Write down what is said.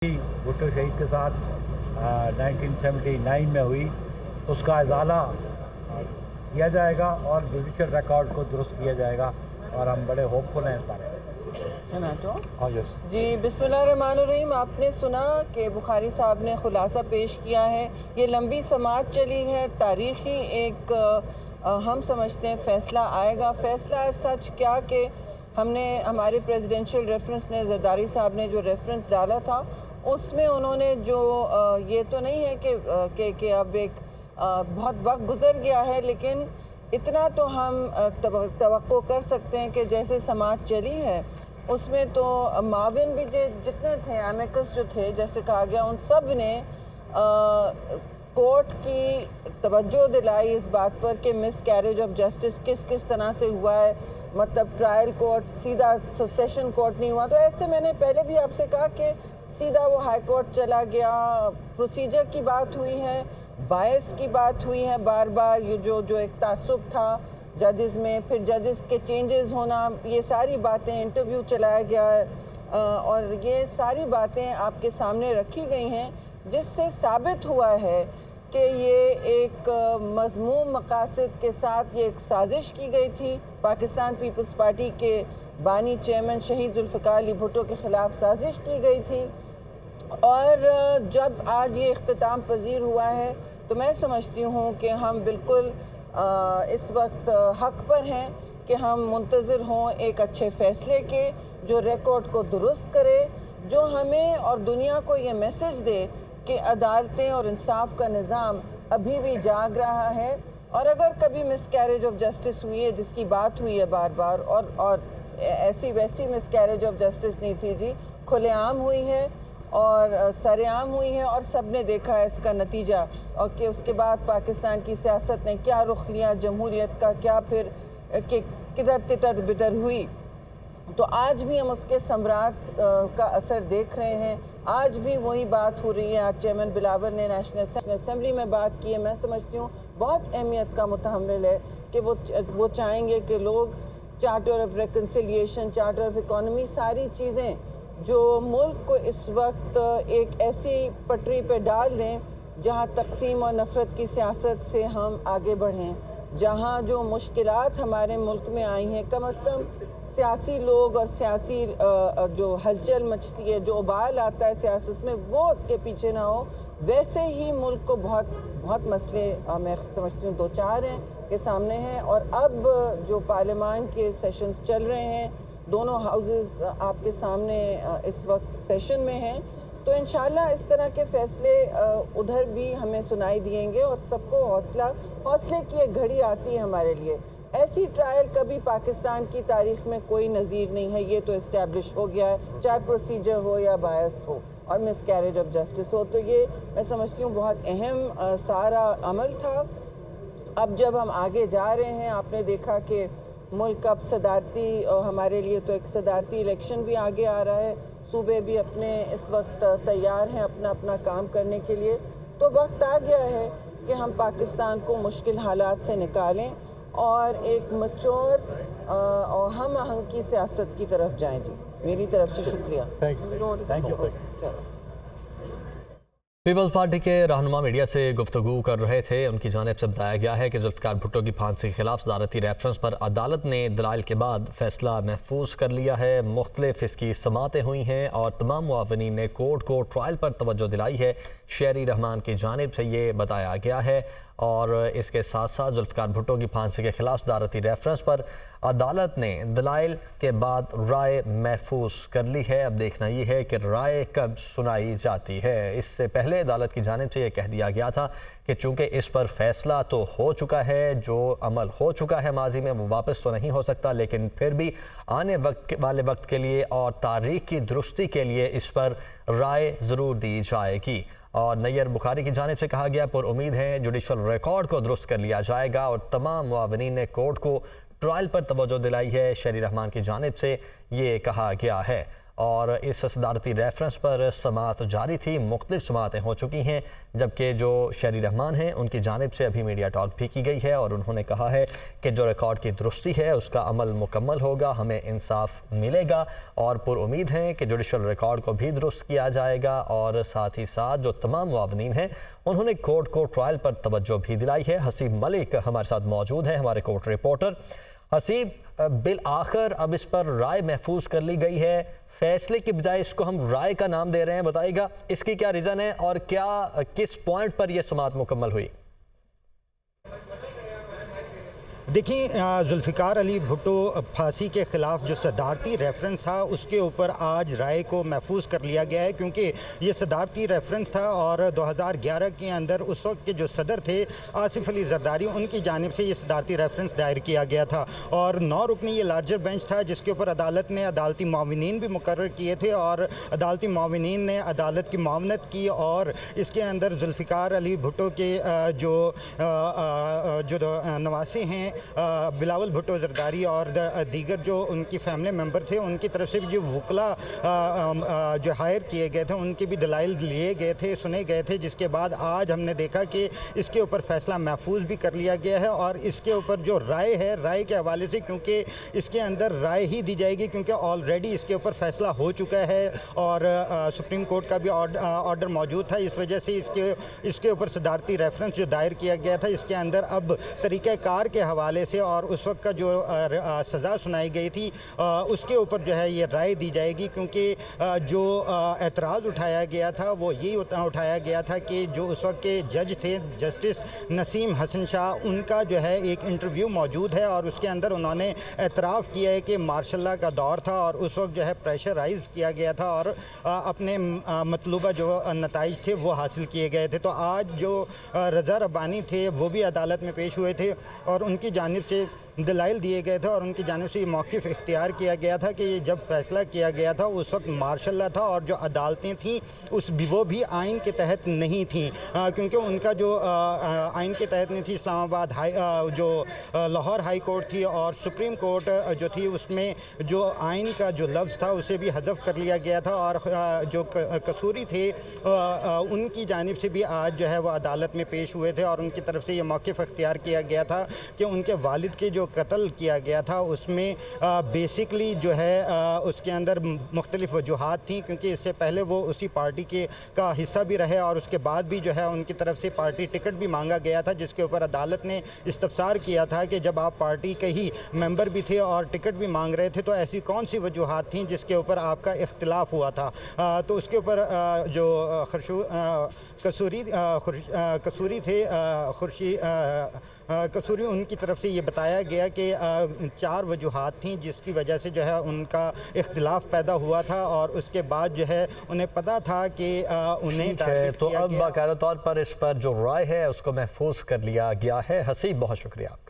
भुट्टो शहीद के साथ 1979 में हुई, उसका इजाला किया जाएगा और जुडिशल रिकॉर्ड को दुरुस्त किया जाएगा और हम बड़े होपफुल हैं इस बारे में। जी बिस्मिल्लाहिर्रहमानिर्रहीम। आपने सुना कि बुखारी साहब ने खुलासा पेश किया है। ये लंबी समाअत चली है, तारीख़ी एक हम समझते हैं फ़ैसला आएगा। फ़ैसला सच क्या कि हमने हमारे प्रेसिडेंशियल रेफरेंस ने जरदारी साहब ने जो रेफरेंस डाला था उसमें उन्होंने जो ये तो नहीं है कि अब एक बहुत वक्त गुज़र गया है, लेकिन इतना तो हम तवक्को कर सकते हैं कि जैसे समाअत चली है उसमें तो माविन भी जितने थे, एमिकस जो थे, जैसे कहा गया, उन सब ने कोर्ट की तवज्जो दिलाई इस बात पर कि मिस कैरेज ऑफ जस्टिस किस तरह से हुआ है। मतलब ट्रायल कोर्ट सीधा सेशन कोर्ट नहीं हुआ, तो ऐसे मैंने पहले भी आपसे कहा कि सीधा वो हाई कोर्ट चला गया। प्रोसीजर की बात हुई है, बायस की बात हुई है, बार बार ये जो एक तासुब था जजेस में, फिर जजेस के चेंजेस होना, ये सारी बातें, इंटरव्यू चलाया गया है और ये सारी बातें आपके सामने रखी गई हैं, जिससे साबित हुआ है कि ये एक मज़मूम मकासद के साथ ये एक साजिश की गई थी। पाकिस्तान पीपल्स पार्टी के बानी चेयरमैन शहीद जुल्फ़िकार अली भुट्टो के ख़िलाफ़ साजिश की गई थी और जब आज ये इख्तिताम पजीर हुआ है तो मैं समझती हूँ कि हम बिल्कुल इस वक्त हक़ पर हैं कि हम मुंतज़िर हों एक अच्छे फ़ैसले के, जो रिकॉर्ड को दुरुस्त करे, जो हमें और दुनिया को ये मैसेज दे कि अदालतें और इंसाफ का निज़ाम अभी भी जाग रहा है। और अगर कभी मिस कैरेज ऑफ जस्टिस हुई है, जिसकी बात हुई है बार बार, और ऐसी वैसी मिस कैरेज ऑफ जस्टिस नहीं थी जी, खुलेआम हुई है और सरेआम हुई है और सब ने देखा है इसका नतीजा, और कि उसके बाद पाकिस्तान की सियासत ने क्या रुख लिया जमहूरियत का, क्या फिर कि किधर तितर बितर हुई। तो आज भी हम उसके सम्राट का असर देख रहे हैं। आज भी वही बात हो रही है। आज चेयरमैन बिलावल ने नेशनल असेंबली में बात की है। मैं समझती हूँ बहुत अहमियत का मुतहम्मिल है कि वो चाहेंगे कि लोग charter of reconciliation, charter of economy, सारी चीज़ें जो मुल्क को इस वक्त एक ऐसी पटरी पे डाल दें जहाँ तकसीम और नफ़रत की सियासत से हम आगे बढ़ें, जहाँ जो मुश्किलात हमारे मुल्क में आई हैं, कम से कम सियासी लोग और सियासी जो हलचल मचती है, जो उबाल आता है सियासत में, वो उसके पीछे ना हो। वैसे ही मुल्क को बहुत मसले मैं समझती हूँ 2-4 हैं के सामने हैं। और अब जो पार्लियामान के सेशंस चल रहे हैं, दोनों हाउसेस आपके सामने इस वक्त सेशन में हैं, तो इंशाल्लाह इस तरह के फ़ैसले उधर भी हमें सुनाई दिएंगे और सबको हौसले की एक घड़ी आती है हमारे लिए। ऐसी ट्रायल कभी पाकिस्तान की तारीख़ में कोई नज़ीर नहीं है, ये तो इस्टेब्लिश हो गया है, चाहे प्रोसीजर हो या बायस हो और मिस कैरेज ऑफ जस्टिस हो। तो ये मैं समझती हूँ बहुत अहम सारा अमल था। अब जब हम आगे जा रहे हैं, आपने देखा कि मुल्क अब सदारती, हमारे लिए तो एक सदारती इलेक्शन भी आगे आ रहा है, सूबे भी अपने इस वक्त तैयार हैं अपना काम करने के लिए। तो वक्त आ गया है कि हम पाकिस्तान को मुश्किल हालात से निकालें और एक मच्योर और हम आहंग की सियासत की तरफ जाएं। जी, मेरी तरफ से शुक्रिया। Thank you. पीपल्स पार्टी के रहनुमा मीडिया से गुफ्तगू कर रहे थे। उनकी जानिब से बताया गया है कि जुल्फ़िकार भुट्टो की फांसी के खिलाफ सदारती रेफरेंस पर अदालत ने दलाइल के बाद फैसला महफूज कर लिया है। मुख्तलिफ इसकी समातें हुई हैं और तमाम मुआवनीन ने कोर्ट को ट्रायल पर तवज्जो दिलाई है। शेरी रहमान की जानिब से ये बताया गया है और इसके साथ साथ जुल्फ़िकार भुट्टो की फांसी के खिलाफ सदारती रेफरेंस पर अदालत ने दलाइल के बाद राय महफूज कर ली है। अब देखना ये है कि राय कब सुनाई जाती है। इससे पहले अदालत की जानिब से यह कह दिया गया था कि चूँकि इस पर फैसला तो हो चुका है, जो अमल हो चुका है माजी में वो वापस तो नहीं हो सकता, लेकिन फिर भी आने वाले वक्त के लिए और तारीख की दुरुस्ती के लिए इस पर राय ज़रूर दी जाएगी। और नैयर बुखारी की जानिब से कहा गया, पर उम्मीद है जुडिशल रिकॉर्ड को दुरुस्त कर लिया जाएगा और तमाम मुआवनीन ने कोर्ट को ट्रायल पर तवज्जो दिलाई है। शेरी रहमान की जानिब से ये कहा गया है। और इस सदारती रेफरेंस पर समाअत जारी थी। मुख्तलिफ समाअतें हो चुकी हैं, जबकि जो शहरी रहमान हैं उनकी जानिब से अभी मीडिया टॉक भी की गई है और उन्होंने कहा है कि जो रिकॉर्ड की दुरुस्ती है उसका अमल मुकम्मल होगा, हमें इंसाफ मिलेगा और पुरुमीद हैं कि जुडिशल रिकॉर्ड को भी दुरुस्त किया जाएगा। और साथ ही साथ जो तमाम मुआवनीन हैं उन्होंने कोर्ट को ट्रायल पर तवज्जो भी दिलाई है। हसीब मलिक हमारे साथ मौजूद हैं, हमारे कोर्ट रिपोर्टर। हसीब, बिल आखिर अब इस पर राय महफूज कर ली गई है, फैसले की बजाय इसको हम राय का नाम दे रहे हैं, बताइएगा इसकी क्या रीज़न है और क्या किस पॉइंट पर यह समाअत मुकम्मल हुई? देखिए, जुल्फ़िकार अली भुट्टो फांसी के ख़िलाफ़ जो सदारती रेफरेंस था उसके ऊपर आज राय को महफूज कर लिया गया है, क्योंकि ये सदारती रेफरेंस था और 2011 के अंदर उस वक्त के जो सदर थे आसिफ अली जरदारी, उनकी जानिब से ये सदारती रेफरेंस दायर किया गया था और 9 रुकनी ये लार्जर बेंच था जिसके ऊपर अदालत ने अदालती मुआविनीन भी मुकर्रर किए थे और अदालती मुआविनीन ने अदालत की मुआवनत की और इसके अंदर जुल्फ़िकार अली भुट्टो के जो नवासे हैं बिलावल भुट्टो जरदारी और दीगर जो उनकी फैमिली मेंबर थे उनकी तरफ से भी जो वकला जो हायर किए गए थे उनके भी दलाइल लिए गए थे, सुने गए थे, जिसके बाद आज हमने देखा कि इसके ऊपर फैसला महफूज भी कर लिया गया है। और इसके ऊपर जो राय है, राय के हवाले से क्योंकि इसके अंदर राय ही दी जाएगी क्योंकि ऑलरेडी इसके ऊपर फैसला हो चुका है और सुप्रीम कोर्ट का भी ऑर्डर मौजूद था, इस वजह से इसके ऊपर सदारती रेफरेंस जो दायर किया गया था इसके अंदर अब तरीक़ाकार के हवाले से और उस वक्त का जो सज़ा सुनाई गई थी उसके ऊपर जो है ये राय दी जाएगी, क्योंकि जो एतराज़ उठाया गया था वो यही उठाया गया था कि जो उस वक्त के जज थे जस्टिस नसीम हसन शाह, उनका जो है एक इंटरव्यू मौजूद है और उसके अंदर उन्होंने एतराफ़ किया है कि मार्शल लॉ का दौर था और उस वक्त जो है प्रेशराइज़ किया गया था और अपने मतलूबा जो नताइज थे वो हासिल किए गए थे। तो आज जो रज़ा रब्बानी थे वो भी अदालत में पेश हुए थे और उनकी जानिब से दलाइल दिए गए थे और उनकी जानिब से ये मौक़िफ़ इख्तियार किया गया था कि ये जब फैसला किया गया था उस वक्त मार्शल लॉ था और जो अदालतें थीं वो भी आइन के तहत नहीं थीं, क्योंकि उनका जो आइन के तहत नहीं थी। इस्लामाबाद जो लाहौर हाई कोर्ट थी और सुप्रीम कोर्ट जो थी उसमें जो आइन का जो लफ्ज़ था उसे भी हज़फ कर लिया गया था और जो कसूरी थे उनकी जानिब से भी आज जो है वो अदालत में पेश हुए थे और उनकी तरफ से ये मौक़िफ़ इख्तियार किया गया था कि उनके वालिद के जो कत्ल किया गया था उसमें बेसिकली जो है उसके अंदर मुख्तलिफ वजूहात थी, क्योंकि इससे पहले वो उसी पार्टी का हिस्सा भी रहे और उसके बाद भी जो है उनकी तरफ से पार्टी टिकट भी मांगा गया था, जिसके ऊपर अदालत ने इस्तफसार किया था कि जब आप पार्टी के ही मेंबर भी थे और टिकट भी मांग रहे थे तो ऐसी कौन सी वजूहात थी जिसके ऊपर आपका इख्तिलाफ हुआ था। तो उसके ऊपर जो कसूरी थे कसूरी, उनकी तरफ से ये बताया गया कि 4 वजूहात थीं जिसकी वजह से जो है उनका इख्तिलाफ पैदा हुआ था और उसके बाद जो है उन्हें पता था कि उन्हें तो अब बाकायदा तौर पर इस पर जो राय है उसको महफूज कर लिया गया है। हसीब, बहुत शुक्रिया आपका।